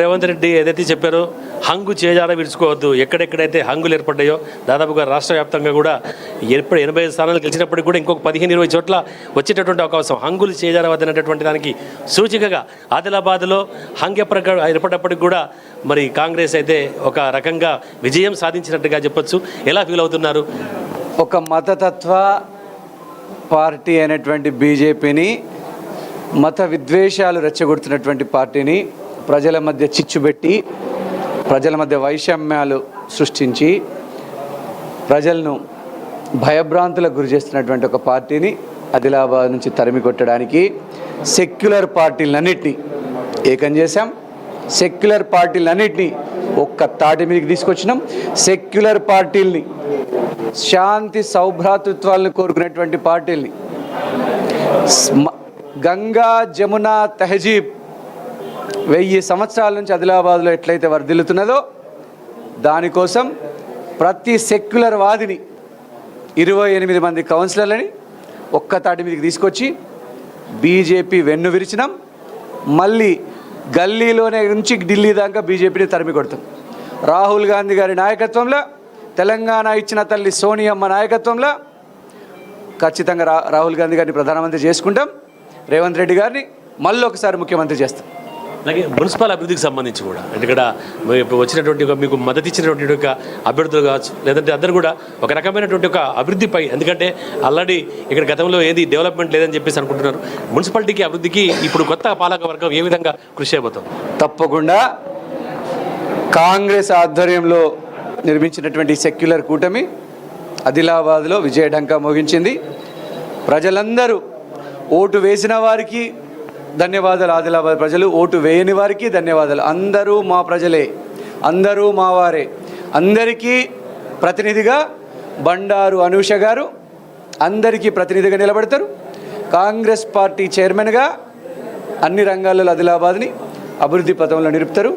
రేవంత్ రెడ్డి ఏదైతే చెప్పారో హంగు చేజార విడుచుకోవద్దు, ఎక్కడెక్కడైతే హంగులు ఏర్పడ్డాయో దాదాపుగా రాష్ట్ర వ్యాప్తంగా కూడా ఎప్పుడు 85 స్థానాలు గెలిచినప్పటికీ కూడా ఇంకొక 15-20 చోట్ల వచ్చేటటువంటి అవకాశం, హంగులు చేజారవద్దనేటటువంటి దానికి సూచికగా ఆదిలాబాద్లో హంగ్ ఏర్పడ్డప్పటికి కూడా మరి కాంగ్రెస్ అయితే ఒక రకంగా విజయం సాధించినట్టుగా చెప్పొచ్చు. ఎలా ఫీల్ అవుతున్నారు? ఒక మతతత్వ పార్టీ అయినటువంటి బీజేపీని, మత విద్వేషాలు రెచ్చగొడుతున్నటువంటి పార్టీని ప్రజల మధ్య చిచ్చుబెట్టి, ప్రజల మధ్య వైషమ్యాలు సృష్టించి, ప్రజలను భయభ్రాంతులకు గురి చేస్తున్నటువంటి ఒక పార్టీని ఆదిలాబాద్ నుంచి తరిమి కొట్టడానికి సెక్యులర్ పార్టీలన్నింటినీ ఏకం చేశాం. సెక్యులర్ పార్టీలన్నింటినీ ఒక్క తాటి మీదకి తీసుకొచ్చినాం. సెక్యులర్ పార్టీల్ని, శాంతి సౌభ్రాతృత్వాలను కోరుకునేటువంటి పార్టీల్ని, గంగా జమున తహజీబ్ 1000 సంవత్సరాల నుంచి ఆదిలాబాద్లో ఎట్లయితే వర్ధిల్లుతున్నదో దానికోసం ప్రతి సెక్యులర్ వాదిని 28 మంది కౌన్సిలర్లని ఒక్క తాటి మీదకి తీసుకొచ్చి బీజేపీ వెన్ను విరిచినాం. మళ్ళీ గల్లీలోనే నుంచి ఢిల్లీ దాకా బీజేపీని తరిమి కొడతాం. రాహుల్ గాంధీ గారి నాయకత్వంలో, తెలంగాణ ఇచ్చిన తల్లి సోనియమ్మ నాయకత్వంలో ఖచ్చితంగా రాహుల్ గాంధీ గారిని ప్రధానమంత్రి చేసుకుంటాం. రేవంత్ రెడ్డి గారిని మళ్ళీ ఒకసారి ముఖ్యమంత్రి చేస్తాం. అలాగే మున్సిపల్ అభివృద్ధికి సంబంధించి కూడా, అంటే ఇక్కడ వచ్చినటువంటి మీకు మద్దతు ఇచ్చినటువంటి ఒక అభ్యర్థులు కావచ్చు, లేదంటే అందరూ కూడా ఒక రకమైనటువంటి ఒక అభివృద్ధిపై, ఎందుకంటే ఆల్రెడీ ఇక్కడ గతంలో ఏది డెవలప్మెంట్ లేదని చెప్పేసి అనుకుంటున్నారు. మున్సిపాలిటీకి అభివృద్ధికి ఇప్పుడు కొత్త పాలక వర్గం ఏ విధంగా కృషి చేయబోతుంది? తప్పకుండా కాంగ్రెస్ ఆధ్వర్యంలో నిర్మించినటువంటి సెక్యులర్ కూటమి ఆదిలాబాద్లో విజయఢంకా మోగించింది. ప్రజలందరూ ఓటు వేసిన వారికి ధన్యవాదాలు, ఆదిలాబాద్ ప్రజలు ఓటు వేయని వారికి ధన్యవాదాలు. అందరూ మా ప్రజలే, అందరూ మా వారే. అందరికీ ప్రతినిధిగా బండారు అనూష గారు అందరికీ ప్రతినిధిగా నిలబడతారు. కాంగ్రెస్ పార్టీ చైర్మన్గా అన్ని రంగాల్లో ఆదిలాబాద్ని అభివృద్ధి పథంలో నిలుపుతారు.